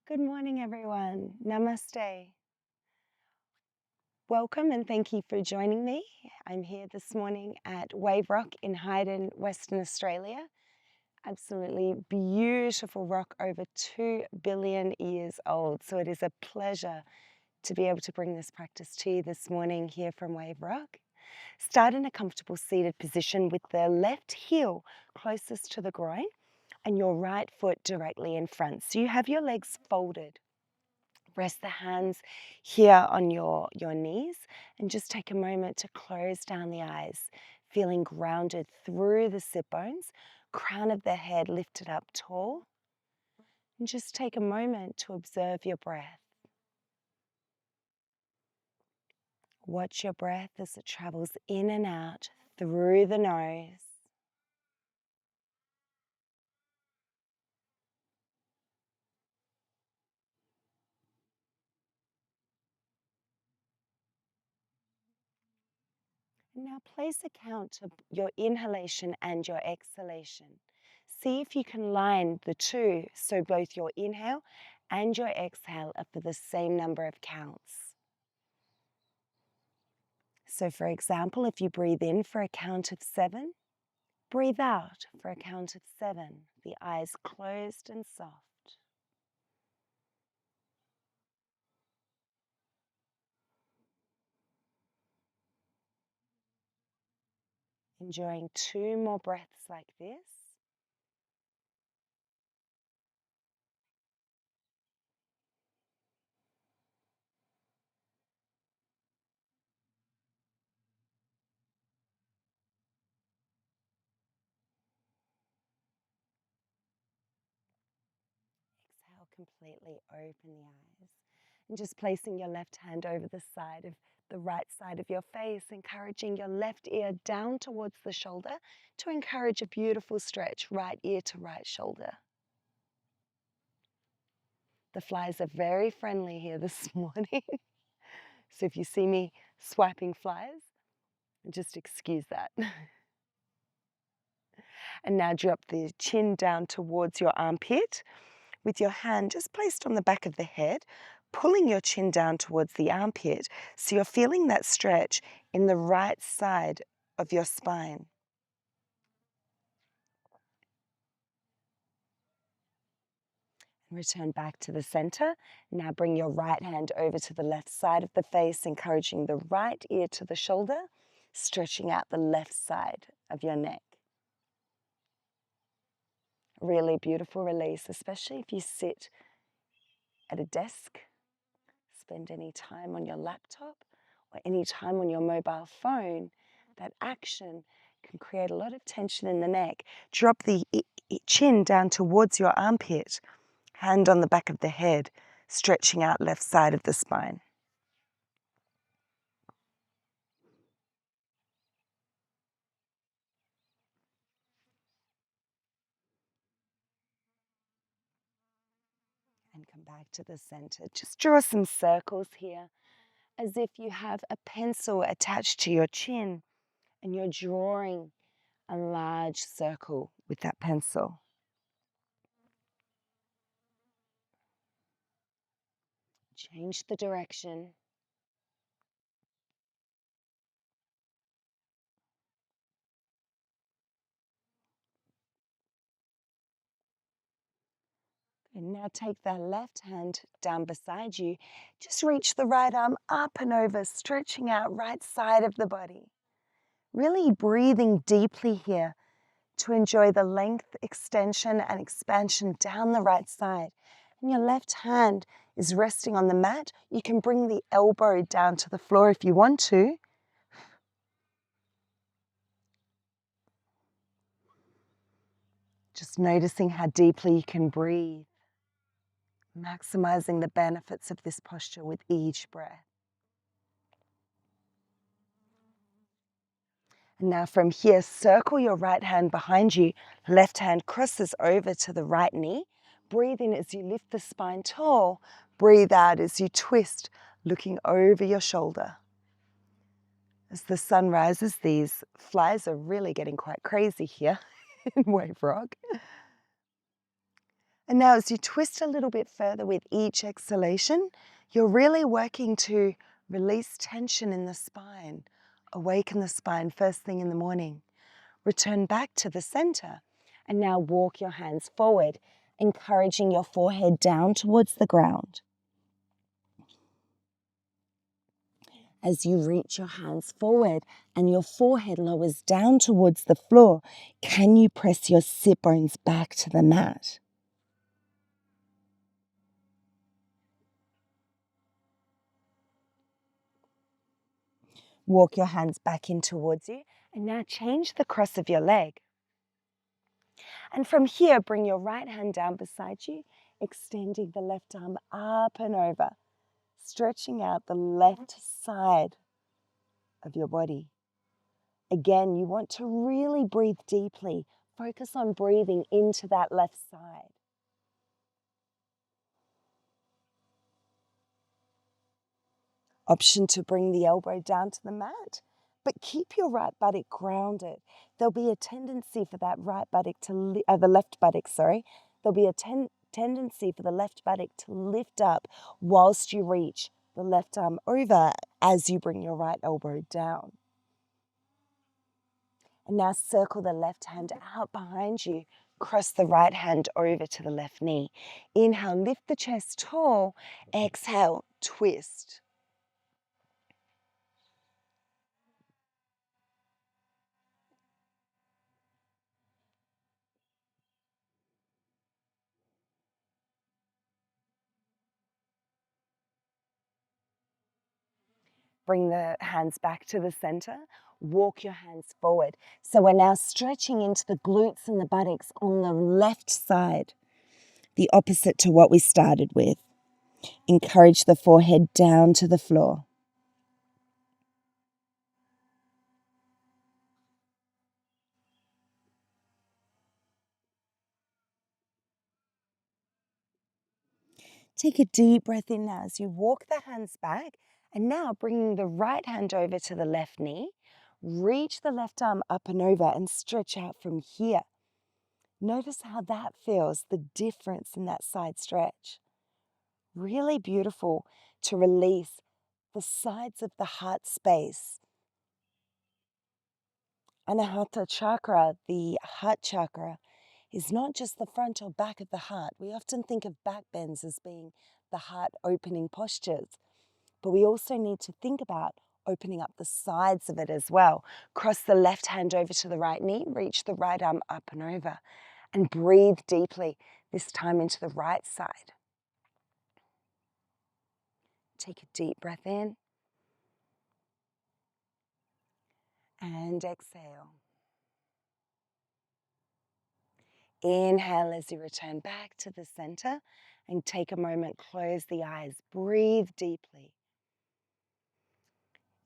Good morning, everyone. Namaste. Welcome and thank you for joining me. I'm here this morning at Wave Rock in Hyden, Western Australia. Absolutely beautiful rock, over 2 billion years old. So it is a pleasure to be able to bring this practice to you this morning here from Wave Rock. Start in a comfortable seated position with the left heel closest to the groin and your right foot directly in front. So you have your legs folded. Rest the hands here on your knees and just take a moment to close down the eyes, feeling grounded through the sit bones, crown of the head lifted up tall. And just take a moment to observe your breath. Watch your breath as it travels in and out through the nose. Now place a count to your inhalation and your exhalation. See if you can line the two so both your inhale and your exhale are for the same number of counts. So for example, if you breathe in for a count of 7, breathe out for a count of 7, the eyes closed and soft. Enjoying 2 more breaths like this. Exhale, completely open the eyes. And just placing your left hand over the right side of your face, encouraging your left ear down towards the shoulder to encourage a beautiful stretch, right ear to right shoulder. The flies are very friendly here this morning. So if you see me swiping flies, just excuse that. And now drop the chin down towards your armpit with your hand just placed on the back of the head, pulling your chin down towards the armpit so you're feeling that stretch in the right side of your spine. Return back to the center. Now bring your right hand over to the left side of the face, encouraging the right ear to the shoulder, stretching out the left side of your neck. Really beautiful release, especially if you sit at a desk, spend any time on your laptop or any time on your mobile phone. That action can create a lot of tension in the neck. Drop the chin down towards your armpit, hand on the back of the head, stretching out left side of the spine. And come back to the center. Just draw some circles here as if you have a pencil attached to your chin and you're drawing a large circle with that pencil. Change the direction. And now take that left hand down beside you. Just reach the right arm up and over, stretching out right side of the body. Really breathing deeply here to enjoy the length, extension, and expansion down the right side. And your left hand is resting on the mat. You can bring the elbow down to the floor if you want to. Just noticing how deeply you can breathe, maximizing the benefits of this posture with each breath. And now from here, circle your right hand behind you. Left hand crosses over to the right knee. Breathe in as you lift the spine tall. Breathe out as you twist, looking over your shoulder. As the sun rises, these flies are really getting quite crazy here in Wave Rock. And now as you twist a little bit further with each exhalation, you're really working to release tension in the spine, awaken the spine first thing in the morning. Return back to the center and now walk your hands forward, encouraging your forehead down towards the ground. As you reach your hands forward and your forehead lowers down towards the floor, can you press your sit bones back to the mat? Walk your hands back in towards you and now change the cross of your leg. And from here, bring your right hand down beside you, extending the left arm up and over, stretching out the left side of your body. Again, you want to really breathe deeply. Focus on breathing into that left side. Option to bring the elbow down to the mat, but keep your right buttock grounded. There'll be a tendency for that the left buttock, sorry. There'll be a tendency for the left buttock to lift up whilst you reach the left arm over as you bring your right elbow down. And now circle the left hand out behind you. Cross the right hand over to the left knee. Inhale, lift the chest tall. Exhale, twist. Bring the hands back to the center. Walk your hands forward. So we're now stretching into the glutes and the buttocks on the left side, the opposite to what we started with. Encourage the forehead down to the floor. Take a deep breath in now as you walk the hands back, and now bringing the right hand over to the left knee. Reach the left arm up and over and stretch out from here. Notice how that feels, the difference in that side stretch. Really beautiful to release the sides of the heart space. Anahata chakra, the heart chakra, is not just the front or back of the heart. We often think of back bends as being the heart opening postures, but we also need to think about opening up the sides of it as well. Cross the left hand over to the right knee, reach the right arm up and over, and breathe deeply, this time into the right side. Take a deep breath in and exhale. Inhale as you return back to the center and take a moment, close the eyes, breathe deeply.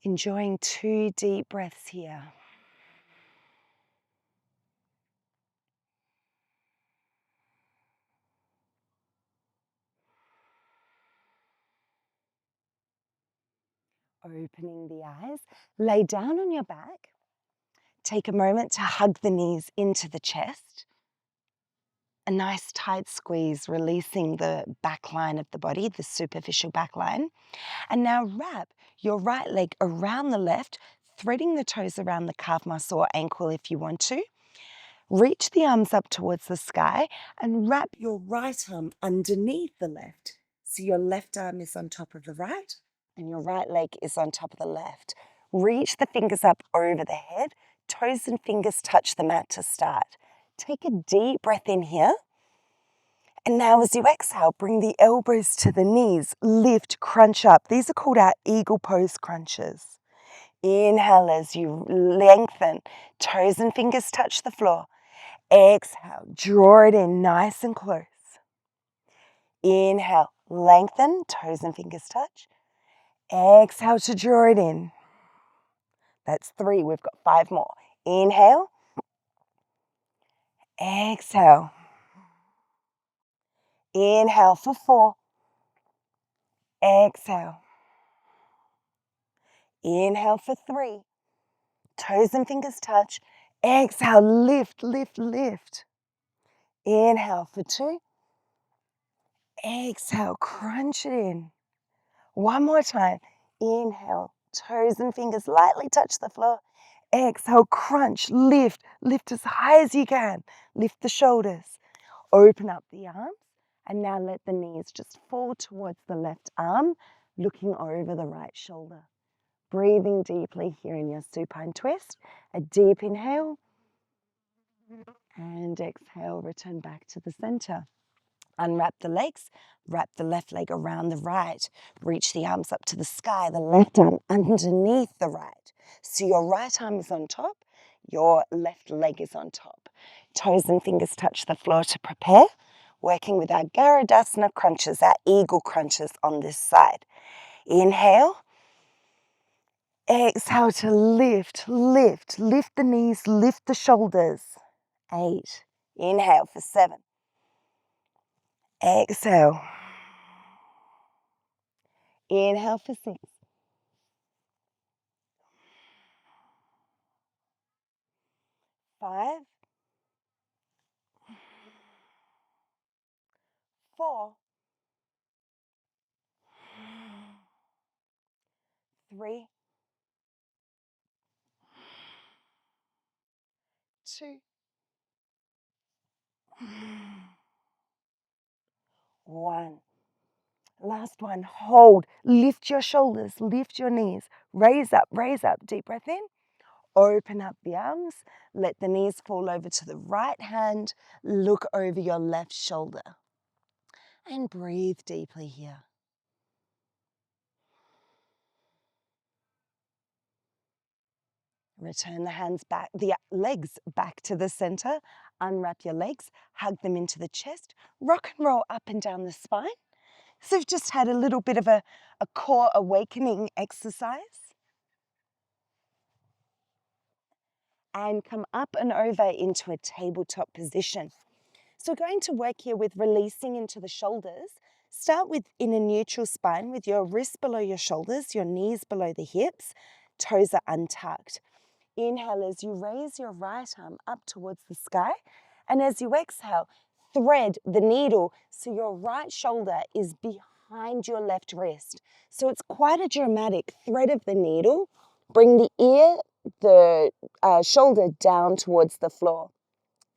Enjoying 2 deep breaths here. Opening the eyes, lay down on your back. Take a moment to hug the knees into the chest. A nice tight squeeze, releasing the back line of the body, the superficial back line. And now wrap your right leg around the left, threading the toes around the calf muscle or ankle if you want to. Reach the arms up towards the sky and wrap your right arm underneath the left. So your left arm is on top of the right and your right leg is on top of the left. Reach the fingers up over the head. Toes and fingers touch the mat to start. Take a deep breath in here. And now as you exhale, bring the elbows to the knees. Lift, crunch up. These are called our eagle pose crunches. Inhale as you lengthen. Toes and fingers touch the floor. Exhale, draw it in nice and close. Inhale, lengthen, toes and fingers touch. Exhale to draw it in. That's 3, we've got 5 more. Inhale. Exhale. Inhale for 4. Exhale. Inhale for 3. Toes and fingers touch. Exhale, lift, lift, lift. Inhale for 2. Exhale, crunch it in. One more time. Inhale, toes and fingers lightly touch the floor. Exhale, crunch, lift as high as you can. Lift the shoulders. Open up the arms. And now let the knees just fall towards the left arm, looking over the right shoulder. Breathing deeply here in your supine twist. A deep inhale. And exhale, return back to the center. Unwrap the legs, wrap the left leg around the right, reach the arms up to the sky, the left arm underneath the right. So your right arm is on top, your left leg is on top. Toes and fingers touch the floor to prepare, working with our Garudasana crunches, our eagle crunches on this side. Inhale. Exhale to lift the knees, lift the shoulders. 8. Inhale for 7. Exhale. Inhale for 6. 5. 4. 3. 2. 1. Last one. Hold. Lift your shoulders. Lift your knees. Raise up. Deep breath in. Open up the arms. Let the knees fall over to the right hand. Look over your left shoulder. And breathe deeply here. Return the hands back, the legs back to the center. Unwrap your legs. Hug them into the chest. Rock and roll up and down the spine. So we've just had a little bit of a core awakening exercise. And come up and over into a tabletop position. So we're going to work here with releasing into the shoulders. Start with in a neutral spine with your wrists below your shoulders, your knees below the hips, toes are untucked. Inhale as you raise your right arm up towards the sky. And as you exhale, thread the needle so your right shoulder is behind your left wrist. So it's quite a dramatic thread of the needle. Bring the ear, the shoulder down towards the floor.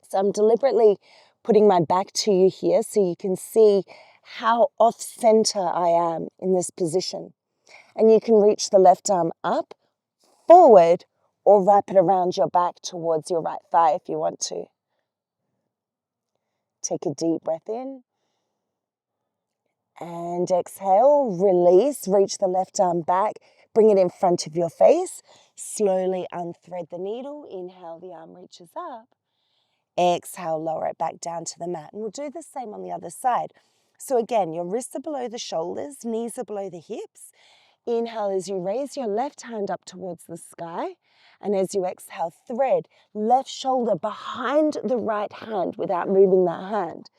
So I'm deliberately putting my back to you here so you can see how off center I am in this position. And you can reach the left arm up, forward, or wrap it around your back towards your right thigh if you want to. Take a deep breath in. And exhale, release, reach the left arm back, bring it in front of your face. Slowly unthread the needle. Inhale, the arm reaches up. Exhale, lower it back down to the mat. And we'll do the same on the other side. So again, your wrists are below the shoulders, knees are below the hips. Inhale as you raise your left hand up towards the sky. And as you exhale, thread left shoulder behind the right hand without moving that hand.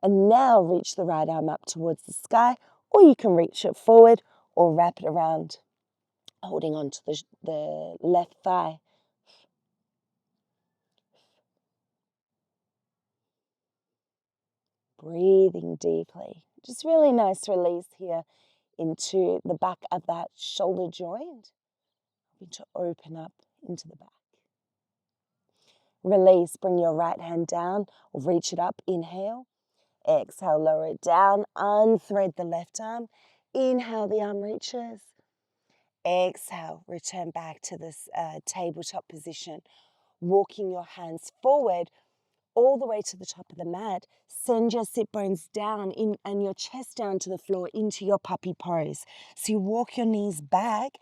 And now reach the right arm up towards the sky, or you can reach it forward or wrap it around, holding on to the left thigh. Breathing deeply. Just really nice release here into the back of that shoulder joint. To open up into the back. Release, bring your right hand down or reach it up. Inhale. Exhale, lower it down. Unthread the left arm. Inhale, the arm reaches. Exhale, return back to this tabletop position. Walking your hands forward all the way to the top of the mat. Send your sit bones down and your chest down to the floor into your puppy pose. So you walk your knees back,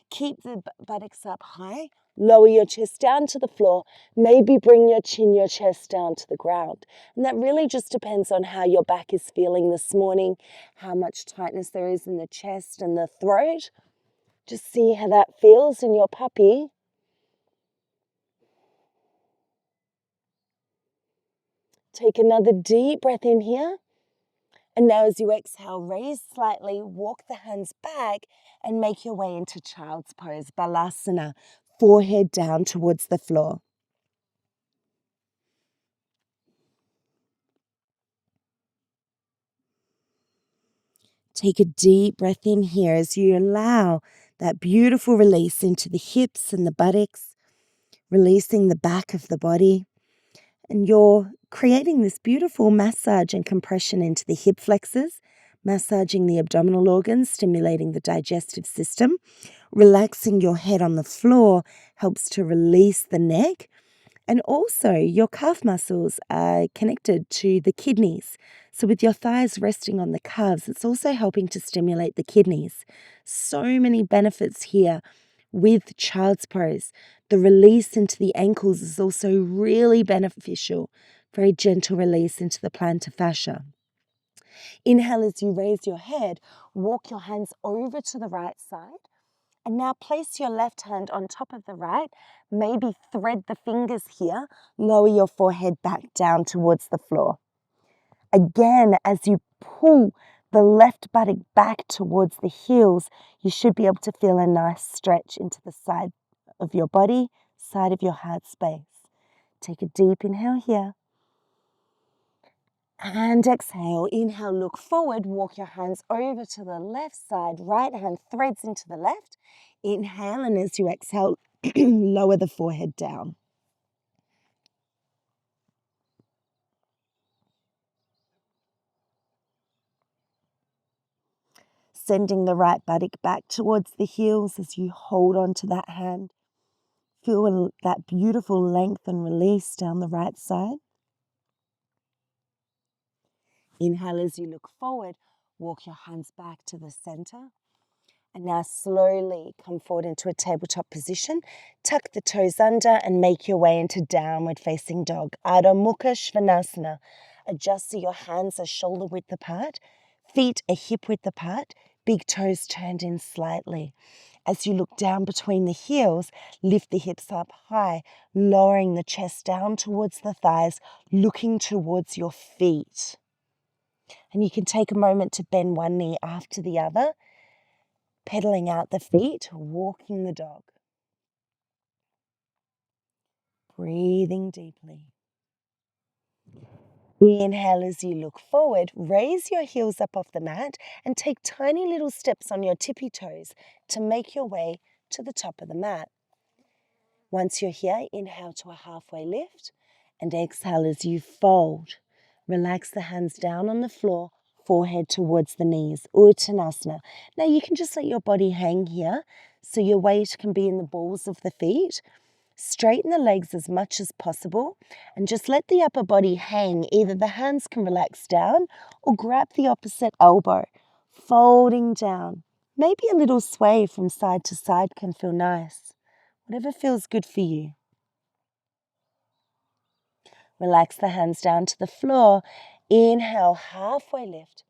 keep the buttocks up high, lower your chest down to the floor, maybe bring your chin, your chest down to the ground. And that really just depends on how your back is feeling this morning, how much tightness there is in the chest and the throat. Just see how that feels in your puppy. Take another deep breath in here. And now as you exhale, raise slightly, walk the hands back and make your way into child's pose, balasana, forehead down towards the floor. Take a deep breath in here as you allow that beautiful release into the hips and the buttocks, releasing the back of the body. And you're creating this beautiful massage and compression into the hip flexors, massaging the abdominal organs, stimulating the digestive system. Relaxing your head on the floor helps to release the neck. And also, your calf muscles are connected to the kidneys. So, with your thighs resting on the calves, it's also helping to stimulate the kidneys. So many benefits here with child's pose. The release into the ankles is also really beneficial. Very gentle release into the plantar fascia. Inhale as you raise your head, walk your hands over to the right side. And now place your left hand on top of the right. Maybe thread the fingers here. Lower your forehead back down towards the floor. Again, as you pull the left buttock back towards the heels, you should be able to feel a nice stretch into the side of your body, side of your heart space. Take a deep inhale here. And exhale. Inhale, look forward, walk your hands over to the left side. Right hand threads into the left. Inhale, and as you exhale, lower the forehead down. Sending the right buttock back towards the heels as you hold on to that hand. Feel that beautiful length and release down the right side. Inhale as you look forward, walk your hands back to the center. And now slowly come forward into a tabletop position. Tuck the toes under and make your way into downward facing dog. Adho Mukha Svanasana. Adjust so your hands are shoulder width apart, feet are hip width apart, big toes turned in slightly. As you look down between the heels, lift the hips up high, lowering the chest down towards the thighs, looking towards your feet. And you can take a moment to bend one knee after the other, pedaling out the feet, walking the dog. Breathing deeply. Inhale as you look forward, raise your heels up off the mat and take tiny little steps on your tippy toes to make your way to the top of the mat. Once you're here, inhale to a halfway lift and exhale as you fold. Relax the hands down on the floor, forehead towards the knees, Uttanasana. Now you can just let your body hang here so your weight can be in the balls of the feet. Straighten the legs as much as possible and just let the upper body hang. Either the hands can relax down or grab the opposite elbow, folding down. Maybe a little sway from side to side can feel nice. Whatever feels good for you. Relax the hands down to the floor. Inhale, halfway lift.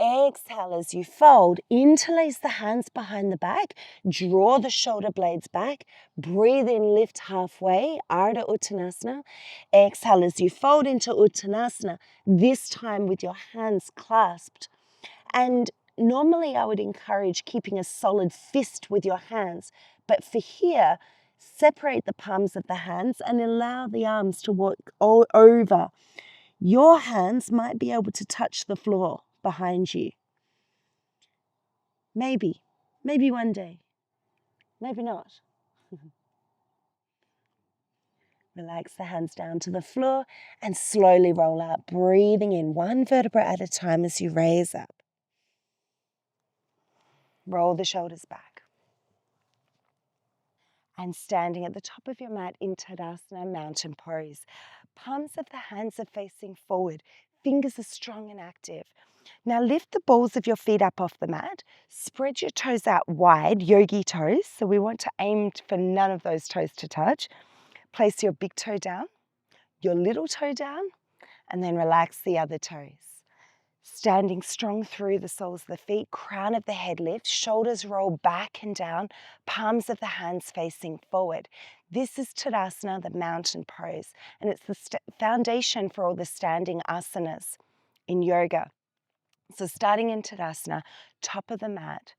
Exhale as you fold, interlace the hands behind the back, draw the shoulder blades back, breathe in, lift halfway, Ardha Uttanasana. Exhale as you fold into Uttanasana, this time with your hands clasped. And normally I would encourage keeping a solid fist with your hands, but for here, separate the palms of the hands and allow the arms to walk all over. Your hands might be able to touch the floor behind you. Maybe one day, maybe not. Relax the hands down to the floor and slowly roll out, breathing in one vertebra at a time as you raise up. Roll the shoulders back. And standing at the top of your mat in Tadasana, mountain pose. Palms of the hands are facing forward. Fingers are strong and active. Now lift the balls of your feet up off the mat. Spread your toes out wide, yogi toes. So we want to aim for none of those toes to touch. Place your big toe down, your little toe down, and then relax the other toes. Standing strong through the soles of the feet, crown of the head lift, shoulders roll back and down, palms of the hands facing forward. This is Tadasana, the mountain pose, and it's the foundation for all the standing asanas in yoga. So starting in Tadasana, top of the mat,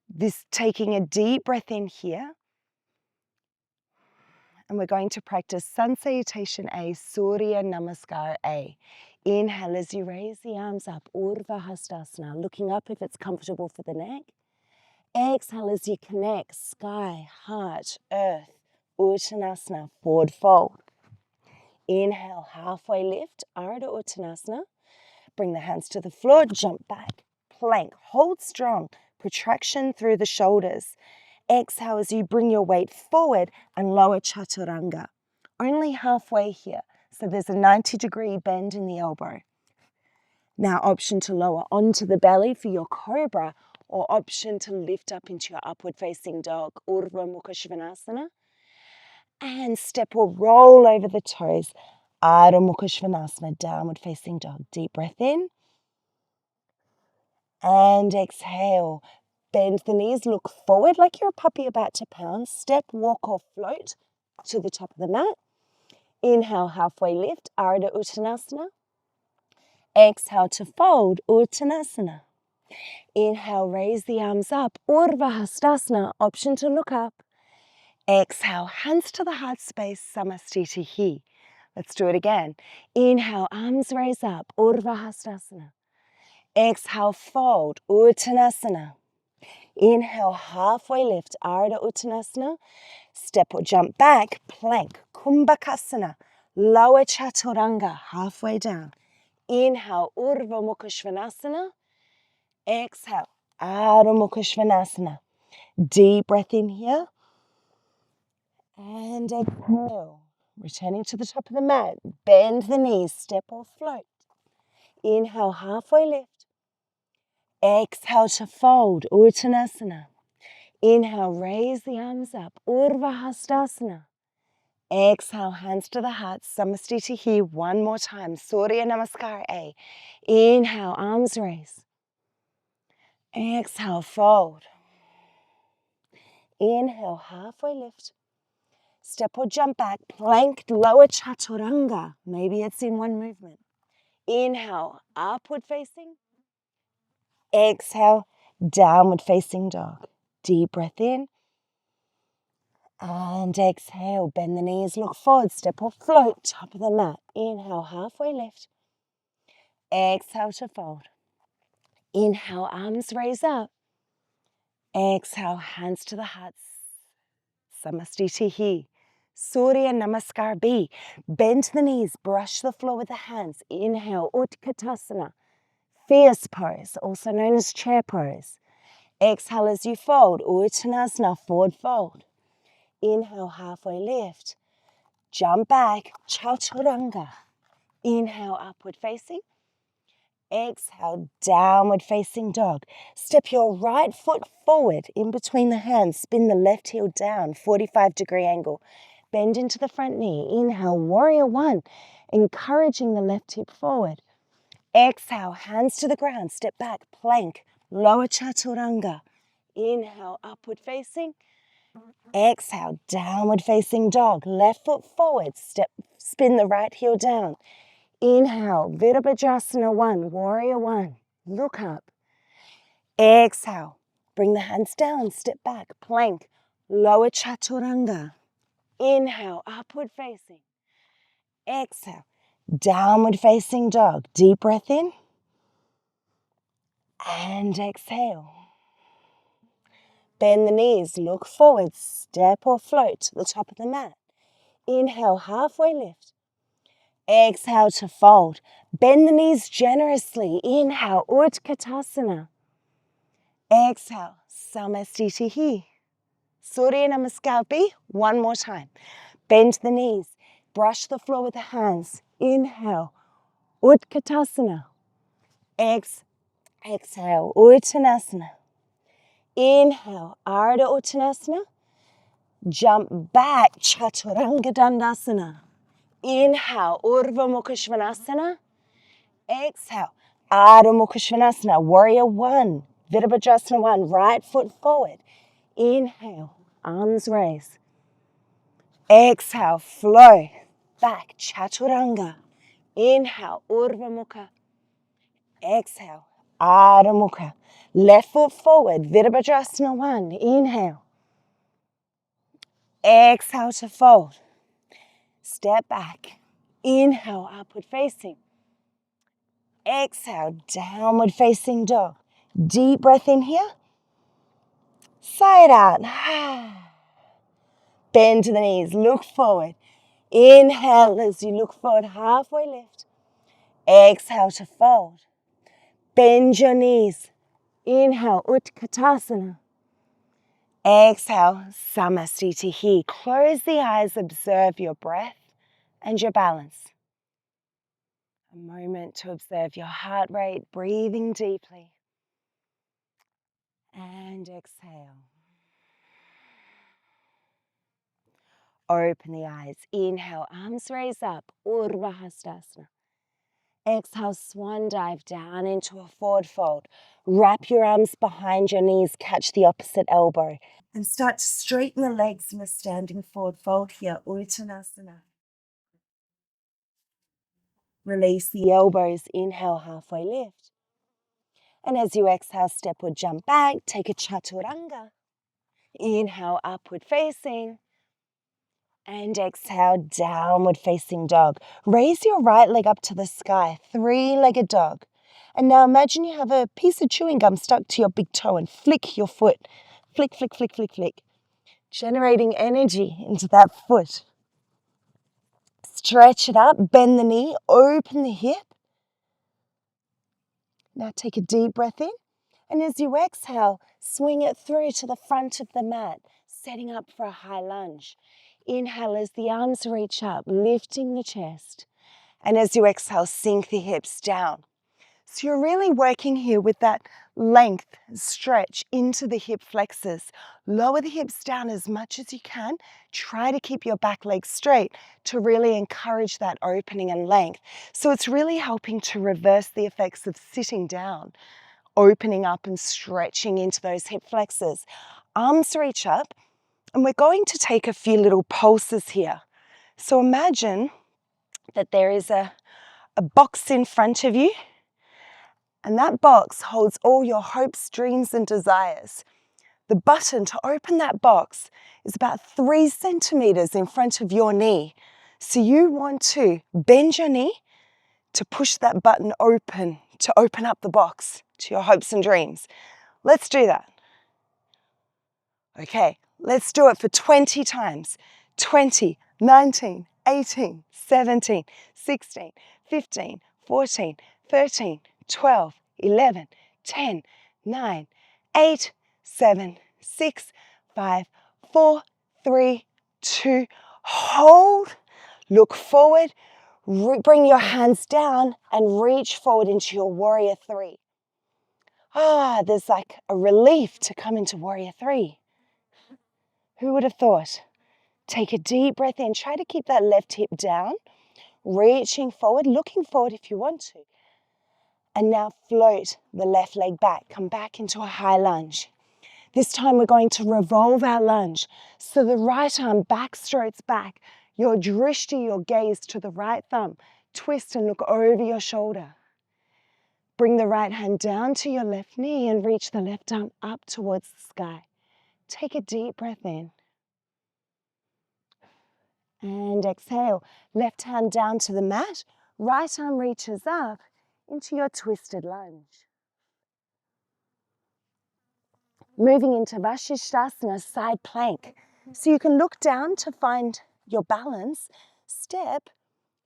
this taking a deep breath in here, and we're going to practice Sun Salutation A, Surya Namaskar A. Inhale as you raise the arms up, Urdhva Hastasana, looking up if it's comfortable for the neck. Exhale as you connect, sky, heart, earth, Uttanasana, forward fold. Inhale, halfway lift, Ardha Uttanasana. Bring the hands to the floor, jump back, plank, hold strong, protraction through the shoulders. Exhale as you bring your weight forward and lower Chaturanga. Only halfway here, so there's a 90-degree bend in the elbow. Now option to lower onto the belly for your cobra, or option to lift up into your upward facing dog, Urdhva Mukha Svanasana. And step or roll over the toes, Adho Mukha Svanasana, downward facing dog. Deep breath in. And exhale. Bend the knees, look forward like you're a puppy about to pounce. Step, walk or float to the top of the mat. Inhale, halfway lift, Ardha Uttanasana. Exhale to fold, Uttanasana. Inhale, raise the arms up, Urdhva Hastasana, option to look up. Exhale, hands to the heart space, Samastitihi. Let's do it again. Inhale, arms raise up, Urdhva Hastasana. Exhale, fold, Uttanasana. Inhale, halfway lift, Ardha Uttanasana. Step or jump back, plank, Kumbhakasana. Lower Chaturanga, halfway down. Inhale, Urdhva Mukha Svanasana. Exhale, Adho Mukha Svanasana. Deep breath in here. And exhale. Returning to the top of the mat. Bend the knees, step or float. Inhale, halfway lift. Exhale to fold, Uttanasana. Inhale, raise the arms up, Urdhva Hastasana. Exhale, hands to the heart, Samastitihi. One more time, Surya Namaskar A. Inhale, arms raise. Exhale, fold. Inhale, halfway lift. Step or jump back, plank, lower Chaturanga. Maybe it's in one movement. Inhale, upward facing. Exhale, downward facing dog. Deep breath in. And exhale, bend the knees, look forward, step or float, top of the mat. Inhale, halfway lift. Exhale to fold. Inhale, arms raise up. Exhale, hands to the heart. Samastitihi. Surya Namaskar B. Bend the knees, brush the floor with the hands. Inhale, Utkatasana. Fierce pose, also known as chair pose. Exhale as you fold, Uttanasana, forward fold. Inhale, halfway lift. Jump back, Chaturanga. Inhale, upward facing. Exhale, downward facing dog. Step your right foot forward in between the hands. Spin the left heel down, 45-degree angle. Bend into the front knee. Inhale, warrior one, encouraging the left hip forward. Exhale, hands to the ground, step back, plank, lower Chaturanga. Inhale, upward facing. Exhale, downward facing dog, left foot forward, spin the right heel down. Inhale, Virabhadrasana 1, warrior 1, look up. Exhale, bring the hands down, step back, plank, lower Chaturanga. Inhale, upward facing. Exhale, downward facing dog, deep breath in. And exhale. Bend the knees, look forward, step or float to the top of the mat. Inhale, halfway lift. Exhale to fold. Bend the knees generously. Inhale, Utkatasana. Exhale, Samastitihi. Surya Namaskar B. One more time. Bend the knees. Brush the floor with the hands. Inhale, Utkatasana. Exhale, Uttanasana. Inhale, Ardha Uttanasana. Jump back, Chaturanga Dandasana. Inhale, Urdhva Mukha Svanasana. Exhale, Adho Mukha Svanasana, warrior one, Virabhadrasana 1, right foot forward. Inhale, arms raise. Exhale, flow back, Chaturanga. Inhale, Urdhva Mukha. Exhale, Adho Mukha. Left foot forward, Virabhadrasana 1. Inhale. Exhale to fold. Step back. Inhale, upward facing. Exhale, downward facing dog. Deep breath in here. Sigh it out. Bend to the knees, look forward. Inhale as you look forward, halfway lift. Exhale to fold. Bend your knees. Inhale, Utkatasana. Exhale, Samastitihi. Close the eyes, observe your breath and your balance. A moment to observe your heart rate, breathing deeply. And exhale. Open the eyes. Inhale, arms raise up, Urdhva Hastasana. Exhale, swan dive down into a forward fold. Wrap your arms behind your knees, catch the opposite elbow. And start to straighten the legs in a standing forward fold here, Uttanasana. Release the elbows, inhale, halfway lift. And as you exhale, step or jump back, take a chaturanga. Inhale, upward facing. And exhale, downward facing dog. Raise your right leg up to the sky, three-legged dog. And now imagine you have a piece of chewing gum stuck to your big toe and flick your foot. Flick, flick, flick, flick, flick. Generating energy into that foot. Stretch it up, bend the knee, open the hip. Now take a deep breath in. And as you exhale, swing it through to the front of the mat, setting up for a high lunge. Inhale as the arms reach up, lifting the chest. And as you exhale, sink the hips down. So you're really working here with that length, stretch into the hip flexors. Lower the hips down as much as you can. Try to keep your back leg straight to really encourage that opening and length. So it's really helping to reverse the effects of sitting down, opening up and stretching into those hip flexors. Arms reach up, and we're going to take a few little pulses here. So imagine that there is a box in front of you, and that box holds all your hopes, dreams, and desires. The button to open that box is about 3 centimeters in front of your knee. So you want to bend your knee to push that button open, to open up the box to your hopes and dreams. Let's do that. Okay, let's do it for 20 times. 20, 19, 18, 17, 16, 15, 14, 13, 12, 11, 10, 9, 8, 7, 6, 5, 4, 3, 2, hold, look forward, bring your hands down and reach forward into your warrior 3. There's like a relief to come into warrior 3. Who would have thought? Take a deep breath in. Try to keep that left hip down, reaching forward, looking forward if you want to. And now float the left leg back. Come back into a high lunge. This time we're going to revolve our lunge. So the right arm back strokes back. Your drishti, your gaze to the right thumb. Twist and look over your shoulder. Bring the right hand down to your left knee and reach the left arm up towards the sky. Take a deep breath in. And exhale. Left hand down to the mat. Right arm reaches up into your twisted lunge. Moving into Vashisthasana, side plank. So you can look down to find your balance. Step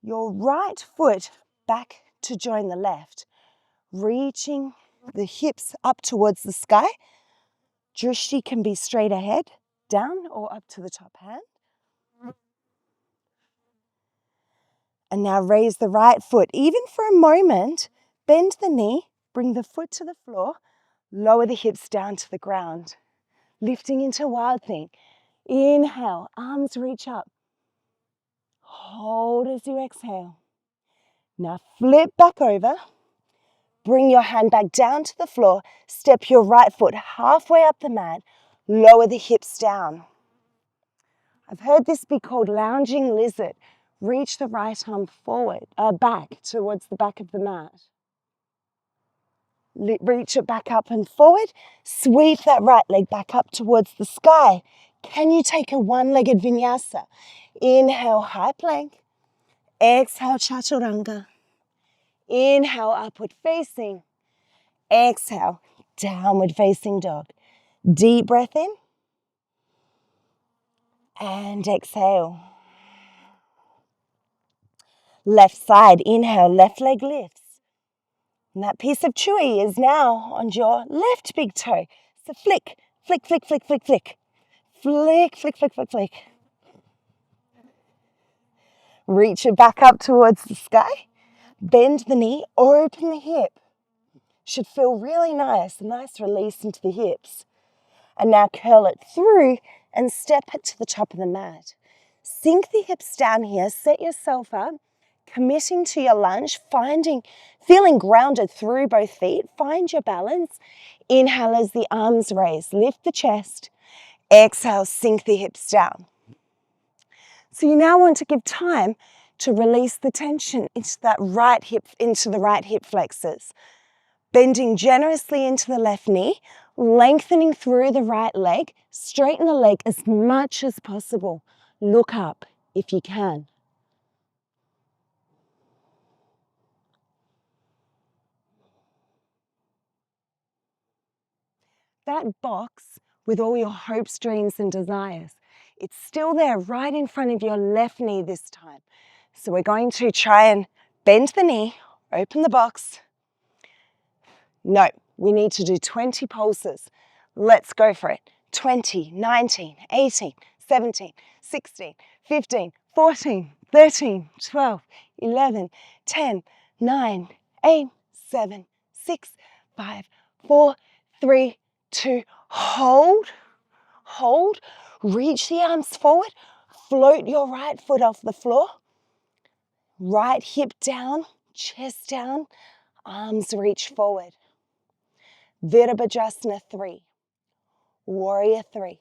your right foot back to join the left. Reaching the hips up towards the sky. Drishti can be straight ahead, down or up to the top hand. And now raise the right foot. Even for a moment, bend the knee, bring the foot to the floor, lower the hips down to the ground. Lifting into wild thing. Inhale, arms reach up. Hold as you exhale. Now flip back over. Bring your hand back down to the floor. Step your right foot halfway up the mat. Lower the hips down. I've heard this be called lounging lizard. Reach the right arm forward, back towards the back of the mat. Reach it back up and forward. Sweep that right leg back up towards the sky. Can you take a one-legged vinyasa? Inhale, high plank. Exhale, chaturanga. Inhale, upward facing. Exhale, downward facing dog. Deep breath in. And exhale. Left side, inhale, left leg lifts. And that piece of chewy is now on your left big toe. So flick, flick, flick, flick, flick, flick. Flick, flick, flick, flick, flick. Reach it back up towards the sky. Bend the knee, open the hip. Should feel really nice, a nice release into the hips. And now curl it through and step it to the top of the mat. Sink the hips down here, set yourself up, committing to your lunge, feeling grounded through both feet. Find your balance. Inhale as the arms raise, lift the chest. Exhale, sink the hips down. So you now want to give time to release the tension into the right hip flexors. Bending generously into the left knee, lengthening through the right leg, straighten the leg as much as possible. Look up if you can. That box with all your hopes, dreams, and desires, it's still there right in front of your left knee this time. So we're going to try and bend the knee, open the box. No, we need to do 20 pulses. Let's go for it. 20, 19, 18, 17, 16, 15, 14, 13, 12, 11, 10, 9, 8, 7, 6, 5, 4, 3, 2, hold, hold, reach the arms forward, float your right foot off the floor, right hip down, chest down, arms reach forward. Virabhadrasana 3, Warrior 3.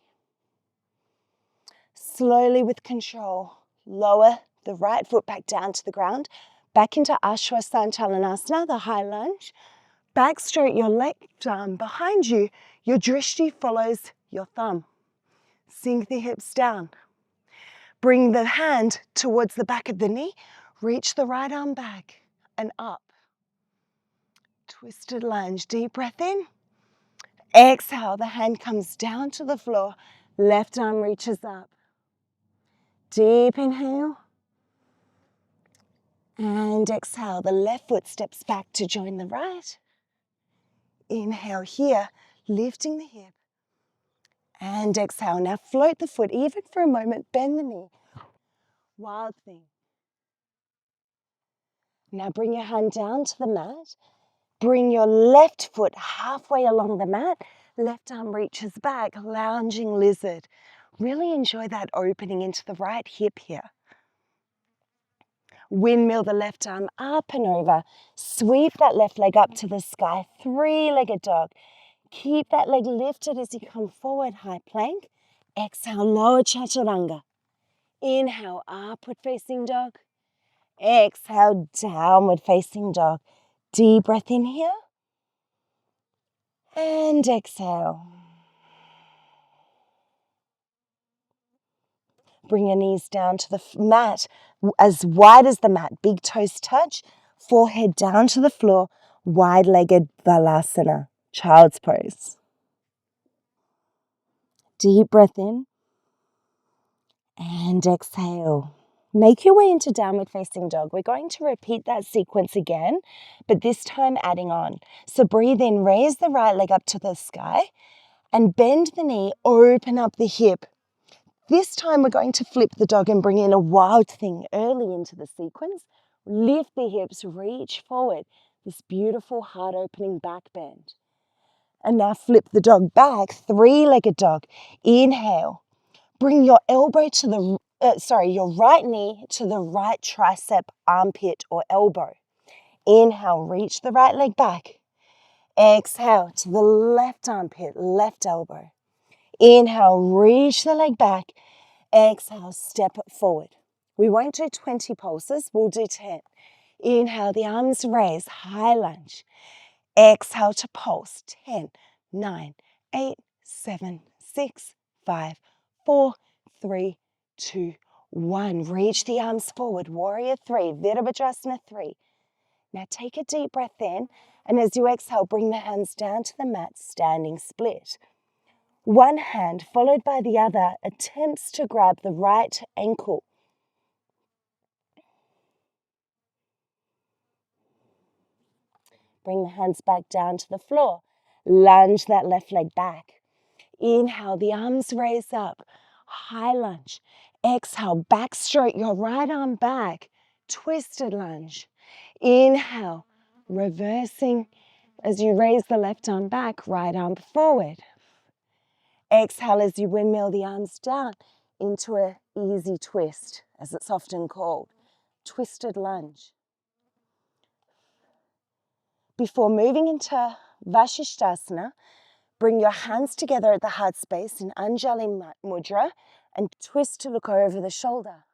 Slowly with control, lower the right foot back down to the ground, back into Ashwasantalanasana, the high lunge. Back straight your left arm behind you. Your drishti follows your thumb. Sink the hips down. Bring the hand towards the back of the knee. Reach the right arm back and up. Twisted lunge. Deep breath in. Exhale, the hand comes down to the floor. Left arm reaches up. Deep inhale. And exhale, the left foot steps back to join the right. Inhale here, lifting the hip. And exhale. Now float the foot even for a moment. Bend the knee. Wild thing. Now bring your hand down to the mat. Bring your left foot halfway along the mat. Left arm reaches back, lounging lizard. Really enjoy that opening into the right hip here. Windmill the left arm up and over. Sweep that left leg up to the sky. Three-legged dog. Keep that leg lifted as you come forward, high plank. Exhale, lower chaturanga. Inhale, upward facing dog. Exhale, downward facing dog. Deep breath in here. And exhale. Bring your knees down to the mat, as wide as the mat. Big toes touch, forehead down to the floor, wide-legged Balasana, child's pose. Deep breath in and exhale. Make your way into downward facing dog. We're going to repeat that sequence again, but this time adding on. So breathe in, raise the right leg up to the sky and bend the knee, open up the hip. This time we're going to flip the dog and bring in a wild thing early into the sequence. Lift the hips, reach forward. This beautiful heart opening back bend. And now flip the dog back, three-legged dog. Inhale. Bring your elbow to your right knee to the right tricep, armpit or elbow. Inhale, reach the right leg back. Exhale to the left armpit, left elbow. Inhale, reach the leg back. Exhale, step it forward. We won't do 20 pulses, we'll do 10. Inhale, the arms raise, high lunge. Exhale to pulse, 10, 9, 8, 7, 6, 5, 4, 3, 2, 1. Reach the arms forward, warrior 3, Virabhadrasana 3. Now take a deep breath in, and as you exhale, bring the hands down to the mat, standing split. One hand followed by the other attempts to grab the right ankle. Bring the hands back down to the floor. Lunge that left leg back. Inhale, the arms raise up. High lunge. Exhale, backstroke your right arm back. Twisted lunge. Inhale, reversing as you raise the left arm back, right arm forward. Exhale as you windmill the arms down into an easy twist, as it's often called. Twisted lunge. Before moving into Vasishthasana, bring your hands together at the heart space in Anjali Mudra and twist to look over the shoulder.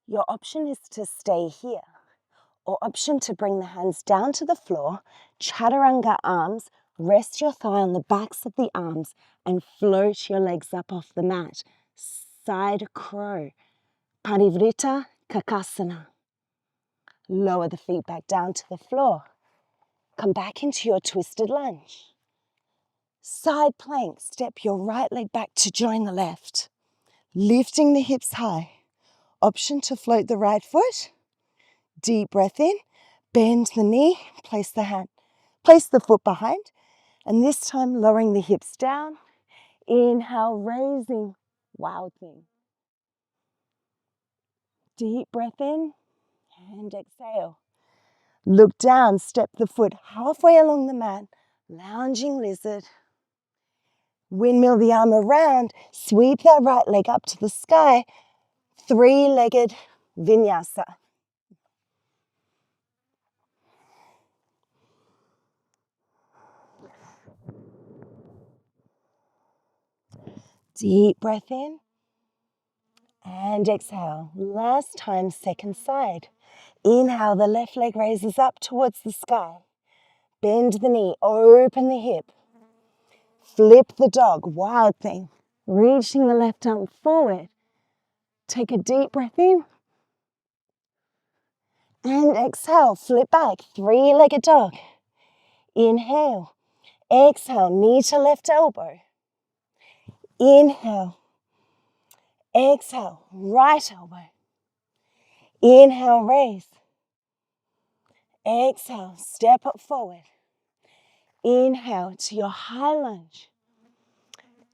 Your option is to stay here, or option to bring the hands down to the floor, chaturanga arms, rest your thigh on the backs of the arms and float your legs up off the mat. Side crow, Parivrita Kakasana. Lower the feet back down to the floor. Come back into your twisted lunge. Side plank, step your right leg back to join the left. Lifting the hips high. Option to float the right foot. Deep breath in, bend the knee, place the foot behind, and this time lowering the hips down. Inhale, raising, wild thing. Deep breath in and exhale. Look down, step the foot halfway along the mat, lounging lizard. Windmill the arm around, sweep that right leg up to the sky, three-legged vinyasa. Deep breath in and exhale. Last time, second side. Inhale, the left leg raises up towards the sky. Bend the knee, open the hip. Flip the dog, wild thing. Reaching the left arm forward. Take a deep breath in. And exhale, flip back, three-legged dog. Inhale, exhale, knee to left elbow. Inhale, exhale, right elbow. Inhale, raise. Exhale, step up forward. Inhale to your high lunge.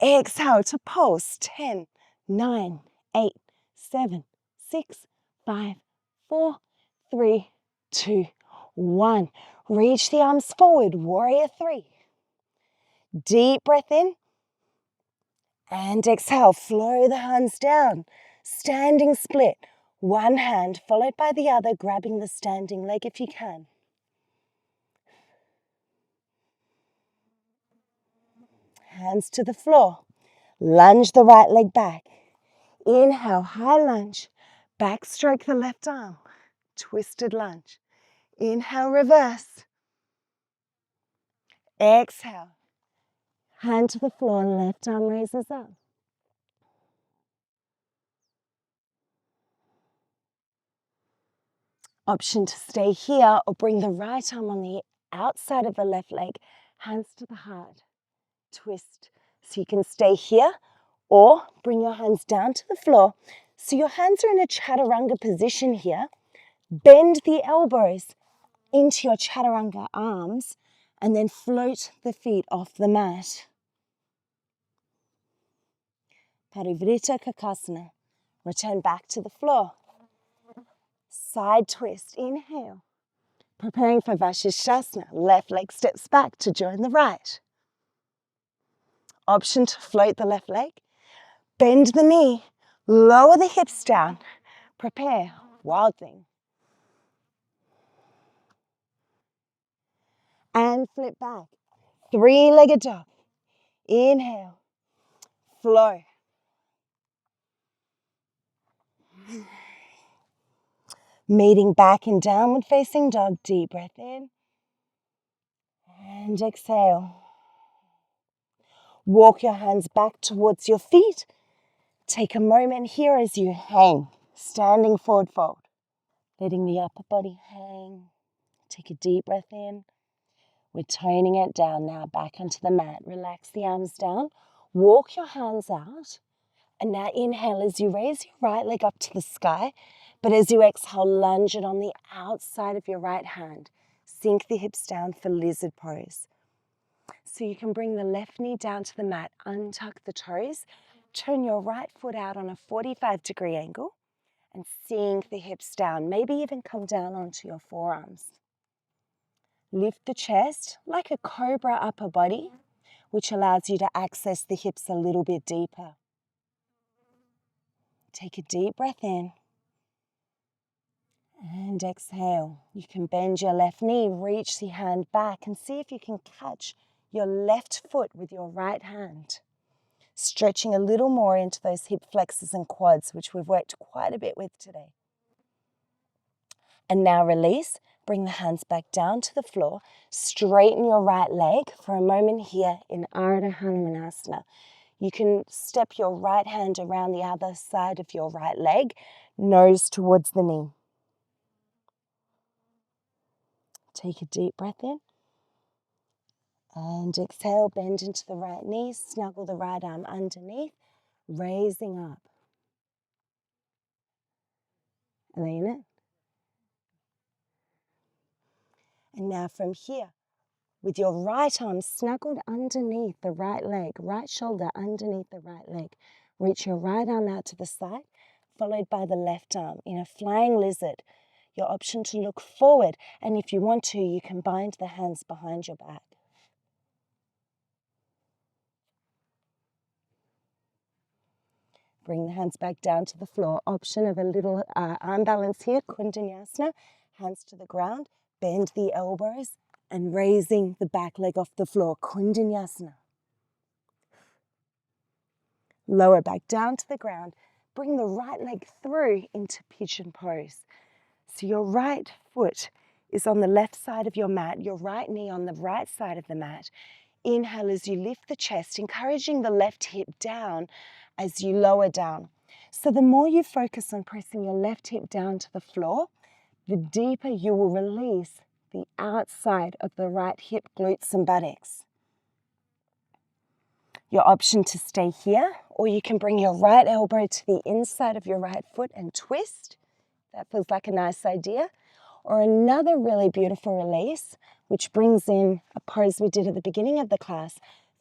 Exhale to pulse. 10, 9, 8, 7, 6, 5, 4, 3, 2, 1. Reach the arms forward, warrior 3. Deep breath in. And exhale, flow the hands down. Standing split. One hand followed by the other, grabbing the standing leg if you can. Hands to the floor. Lunge the right leg back. Inhale, high lunge. Backstroke the left arm. Twisted lunge. Inhale, reverse. Exhale. Hand to the floor, left arm raises up. Option to stay here or bring the right arm on the outside of the left leg, hands to the heart. Twist. So you can stay here or bring your hands down to the floor. So your hands are in a chaturanga position here. Bend the elbows into your chaturanga arms and then float the feet off the mat. Parivrita Kakasana. Return back to the floor. Side twist. Inhale. Preparing for Vasishthasana. Left leg steps back to join the right. Option to float the left leg. Bend the knee. Lower the hips down. Prepare. Wild thing. And flip back. Three-legged dog. Inhale. Flow. Meeting back in downward facing dog. Deep breath in. And exhale. Walk your hands back towards your feet. Take a moment here as you hang. Standing forward fold. letting the upper body hang. Take a deep breath in. We're toning it down now, back onto the mat. Relax the arms down. Walk your hands out. And now inhale as you raise your right leg up to the sky. But as you exhale, lunge it on the outside of your right hand. Sink the hips down for lizard pose. So you can bring the left knee down to the mat, untuck the toes, turn your right foot out on a 45-degree angle, and sink the hips down. Maybe even come down onto your forearms. Lift the chest like a cobra upper body, which allows you to access the hips a little bit deeper. Take a deep breath in and exhale. You can bend your left knee, reach the hand back and see if you can catch your left foot with your right hand. Stretching a little more into those hip flexors and quads, which we've worked quite a bit with today. And now release. Bring the hands back down to the floor. Straighten your right leg for a moment here in Ardha Hanumanasana. You can step your right hand around the other side of your right leg, nose towards the knee. Take a deep breath in. And exhale, bend into the right knee, snuggle the right arm underneath, raising up. Elena. And now from here, with your right arm snuggled underneath the right leg, right shoulder underneath the right leg, reach your right arm out to the side, followed by the left arm in a flying lizard. Your option to look forward, and if you want to, you can bind the hands behind your back. Bring the hands back down to the floor. Option of a little arm balance here, Kundanyasana, hands to the ground, bend the elbows, and raising the back leg off the floor, Kundanyasana. Lower back down to the ground. Bring the right leg through into pigeon pose. So your right foot is on the left side of your mat, your right knee on the right side of the mat. Inhale as you lift the chest, encouraging the left hip down as you lower down. So the more you focus on pressing your left hip down to the floor, the deeper you will release the outside of the right hip, glutes and buttocks. Your option to stay here, or you can bring your right elbow to the inside of your right foot and twist. That feels like a nice idea. Or another really beautiful release, which brings in a pose we did at the beginning of the class.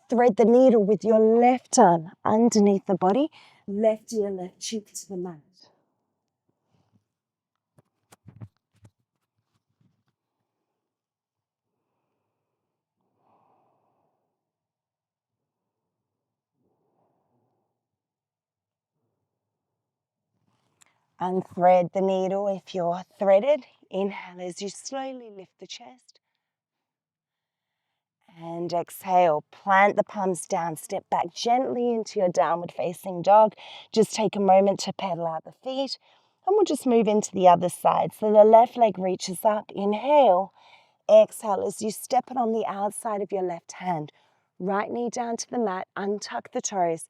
Thread the needle with your left arm underneath the body, left ear, left cheek to the mat. Unthread the needle if you're threaded. Inhale as you slowly lift the chest. And exhale, plant the palms down, step back gently into your downward facing dog. Just take a moment to pedal out the feet. And we'll just move into the other side. So the left leg reaches up, inhale. Exhale as you step it on the outside of your left hand. Right knee down to the mat, untuck the toes.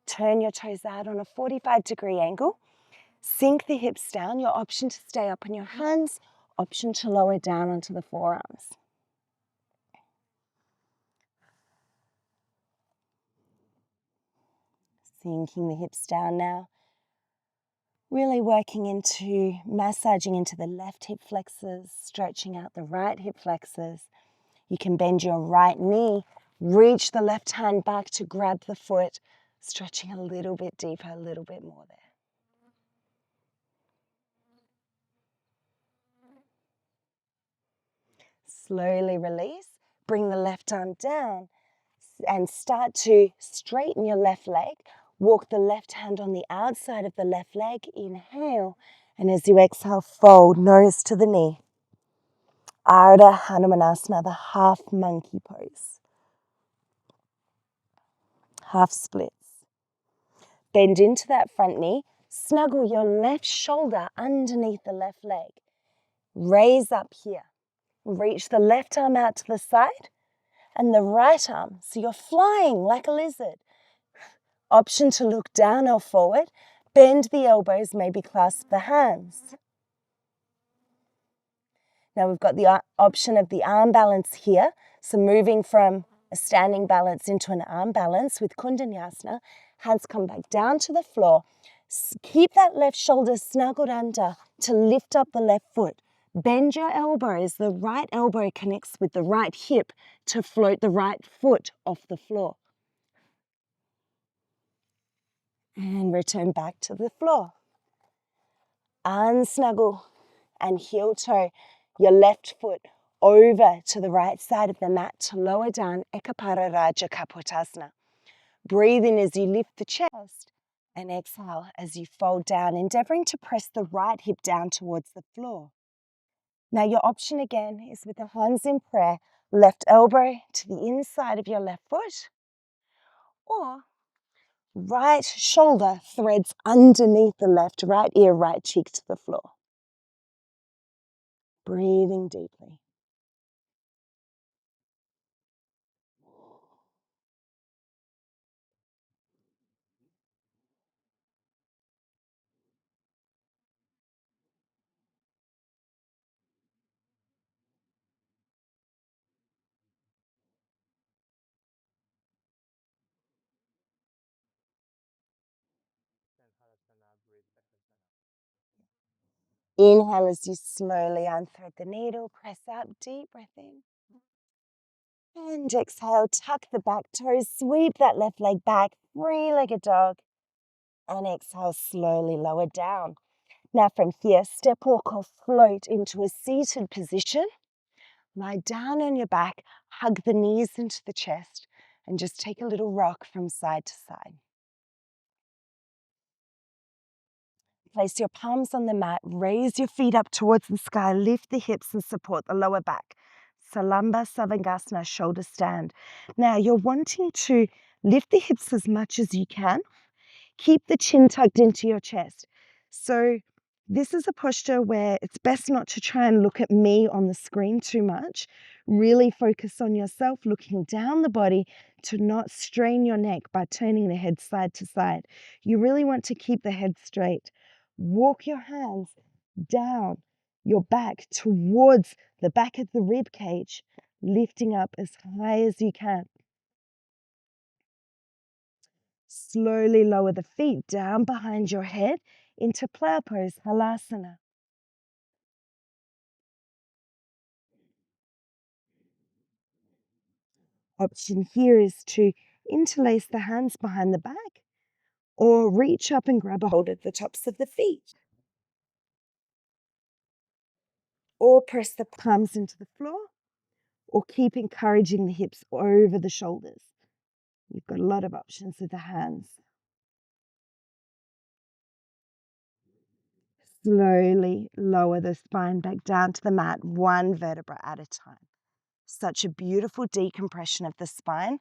Turn your toes out on a 45-degree angle. Sink the hips down. Your option to stay up on your hands, option to lower down onto the forearms. Sinking the hips down now. Really working into, massaging into the left hip flexors, stretching out the right hip flexors. You can bend your right knee, reach the left hand back to grab the foot, stretching a little bit deeper, a little bit more there. Slowly release, bring the left arm down and start to straighten your left leg. Walk the left hand on the outside of the left leg, inhale, and as you exhale, fold nose to the knee. Ardha Hanumanasana, the half monkey pose. Half splits. Bend into that front knee, snuggle your left shoulder underneath the left leg. Raise up here. Reach the left arm out to the side and the right arm, so you're flying like a lizard. Option to look down or forward. Bend the elbows, maybe clasp the hands. Now we've got the option of the arm balance here. So moving from a standing balance into an arm balance with Kundalini. Hands come back down to the floor. Keep that left shoulder snuggled under to lift up the left foot. Bend your elbows. The right elbow connects with the right hip to float the right foot off the floor. And return back to the floor. Unsnuggle and heel toe your left foot over to the right side of the mat to lower down Ekapara Raja Kapotasana. Breathe in as you lift the chest and exhale as you fold down, endeavoring to press the right hip down towards the floor. Now your option again is with the hands in prayer, left elbow to the inside of your left foot, or right shoulder threads underneath the left, right ear, right cheek to the floor. Breathing deeply. Inhale as you slowly unthread the needle, press out, deep breath in. And exhale, tuck the back toes, sweep that left leg back, three-legged dog. And exhale, slowly lower down. Now from here, step walk or float into a seated position. Lie down on your back, hug the knees into the chest, and just take a little rock from side to side. Place your palms on the mat, raise your feet up towards the sky, lift the hips and support the lower back. Salamba Savangasana, shoulder stand. Now you're wanting to lift the hips as much as you can. Keep the chin tucked into your chest. So this is a posture where it's best not to try and look at me on the screen too much. Really focus on yourself, looking down the body to not strain your neck by turning the head side to side. You really want to keep the head straight. Walk your hands down your back towards the back of the rib cage, lifting up as high as you can. Slowly lower the feet down behind your head into plow pose, halasana. Option here is to interlace the hands behind the back or reach up and grab a hold at the tops of the feet. Or press the palms into the floor or keep encouraging the hips over the shoulders. You've got a lot of options with the hands. Slowly lower the spine back down to the mat, one vertebra at a time. Such a beautiful decompression of the spine,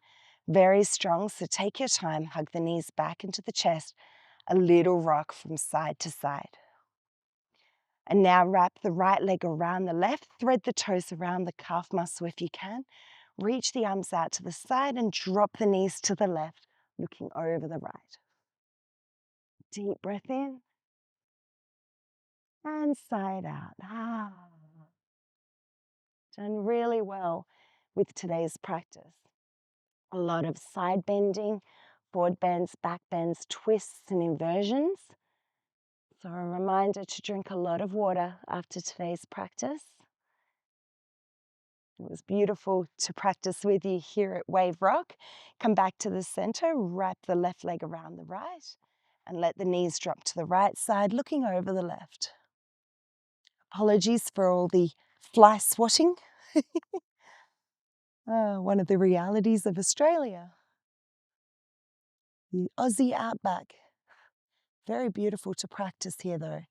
very strong. So take your time, hug the knees back into the chest, a little rock from side to side. And now wrap the right leg around the left, thread the toes around the calf muscle if you can. Reach the arms out to the side and drop the knees to the left, looking over the right. Deep breath in and side out. Done really well with today's practice. A lot of side bending, forward bends, back bends, twists and inversions. So a reminder to drink a lot of water after today's practice. It was beautiful to practice with you here at Wave Rock. Come back to the center, wrap the left leg around the right, and let the knees drop to the right side, looking over the left. Apologies for all the fly swatting. One of the realities of Australia. The Aussie outback. Very beautiful to practice here though.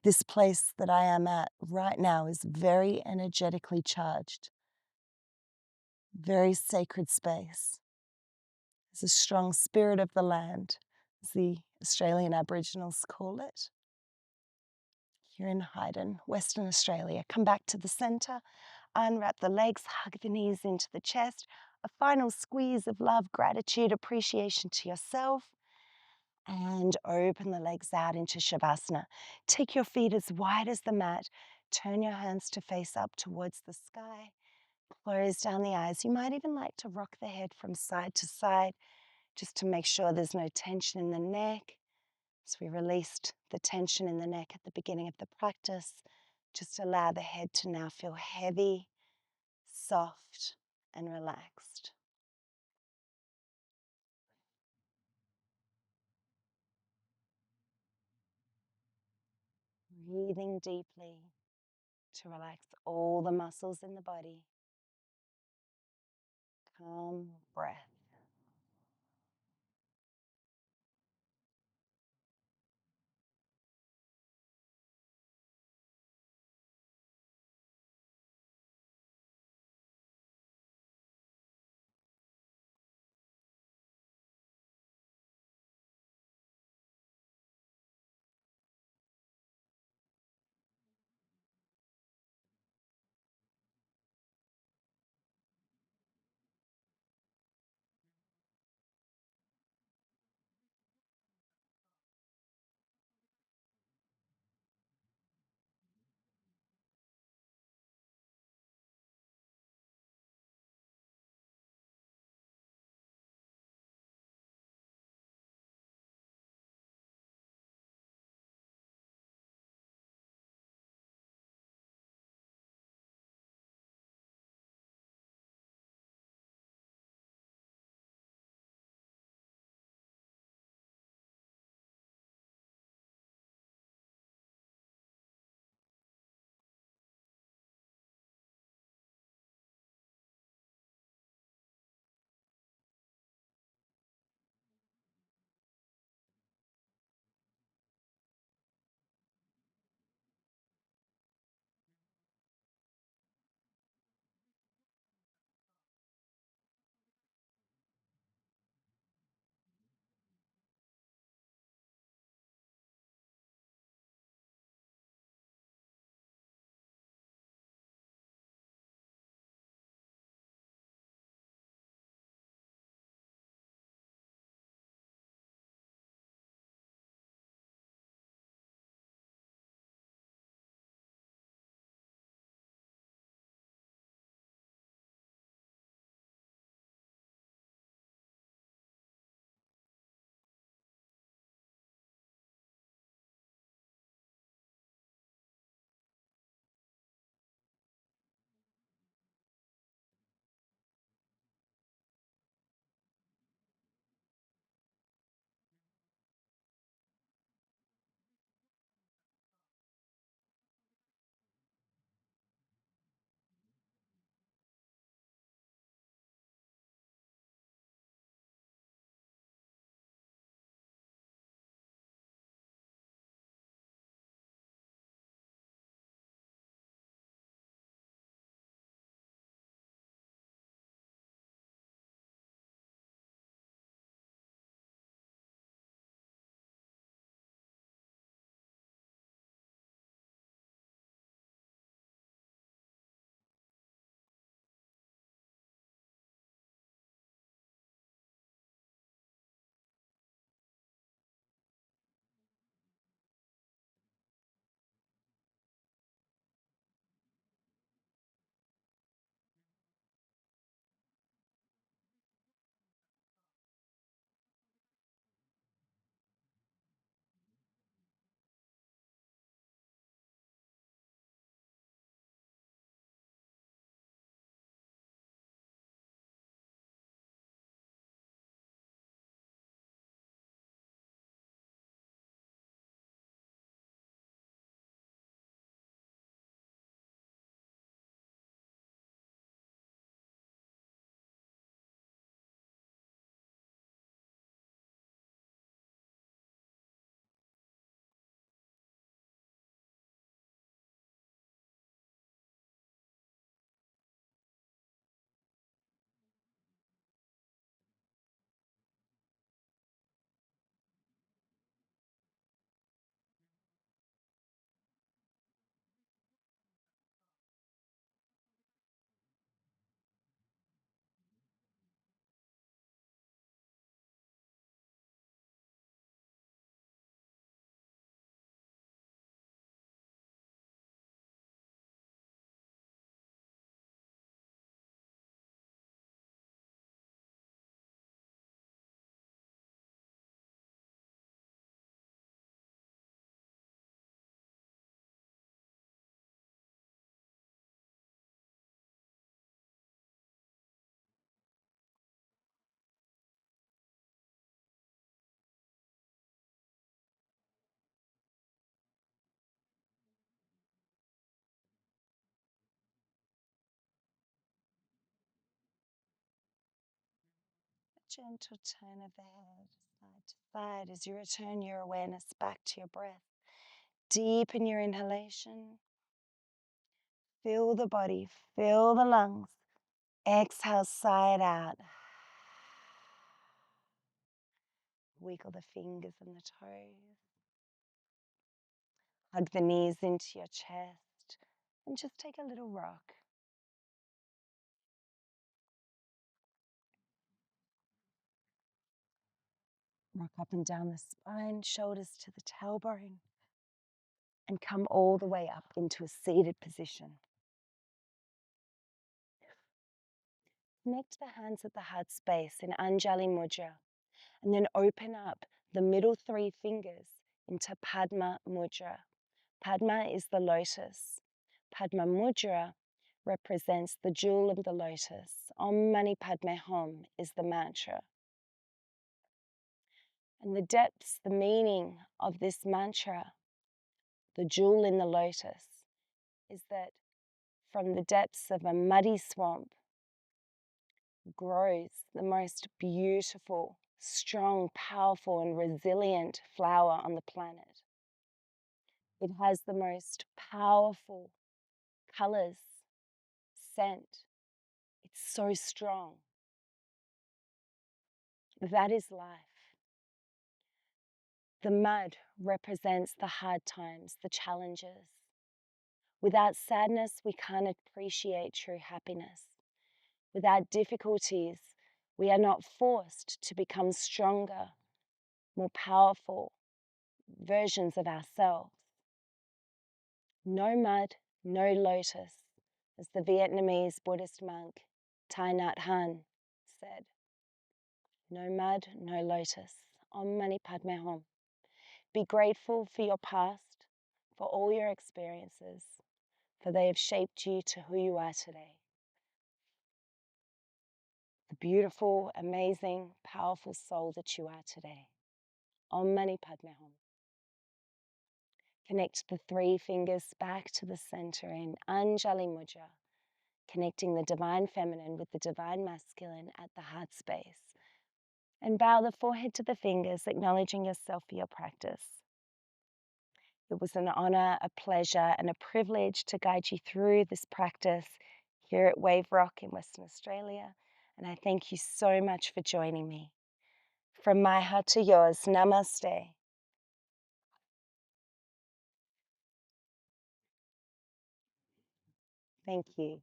This place that I am at right now is very energetically charged. Very sacred space. There's a strong spirit of the land, as the Australian Aboriginals call it. Here in Hyden, Western Australia. Come back to the center, unwrap the legs, hug the knees into the chest. A final squeeze of love, gratitude, appreciation to yourself. And open the legs out into Savasana. Take your feet as wide as the mat. Turn your hands to face up towards the sky. Close down the eyes. You might even like to rock the head from side to side just to make sure there's no tension in the neck. So we released the tension in the neck at the beginning of the practice. Just allow the head to now feel heavy, soft, and relaxed. Breathing deeply to relax all the muscles in the body. Calm breath. gentle turn of the head side to side as you return your awareness back to your breath. Deepen your inhalation. Fill the body, fill the lungs. Exhale, sigh it out. Wiggle the fingers and the toes. Hug the knees into your chest and just take a little rock. Rock up and down the spine, shoulders to the tailbone, and come all the way up into a seated position. Connect the hands at the heart space in Anjali Mudra, and then open up the middle 3 fingers into Padma Mudra. Padma is the lotus. Padma Mudra represents the jewel of the lotus. Om Mani Padme Hum is the mantra. And the depths, the meaning of this mantra, the jewel in the lotus, is that from the depths of a muddy swamp grows the most beautiful, strong, powerful, and resilient flower on the planet. It has the most powerful colors, scent. It's so strong. That is life. The mud represents the hard times, the challenges. Without sadness, we can't appreciate true happiness. Without difficulties, we are not forced to become stronger, more powerful versions of ourselves. No mud, no lotus, as the Vietnamese Buddhist monk Thich Nhat Hanh said. No mud, no lotus. Om Mani Padme Hum. Be grateful for your past, for all your experiences, for they have shaped you to who you are today. The beautiful, amazing, powerful soul that you are today. Om Mani Padme Hum. Connect the 3 fingers back to the center in Anjali Mudra, connecting the divine feminine with the divine masculine at the heart space. And bow the forehead to the fingers, acknowledging yourself for your practice. It was an honor, a pleasure, and a privilege to guide you through this practice here at Wave Rock in Western Australia. And I thank you so much for joining me. From my heart to yours, namaste. Thank you.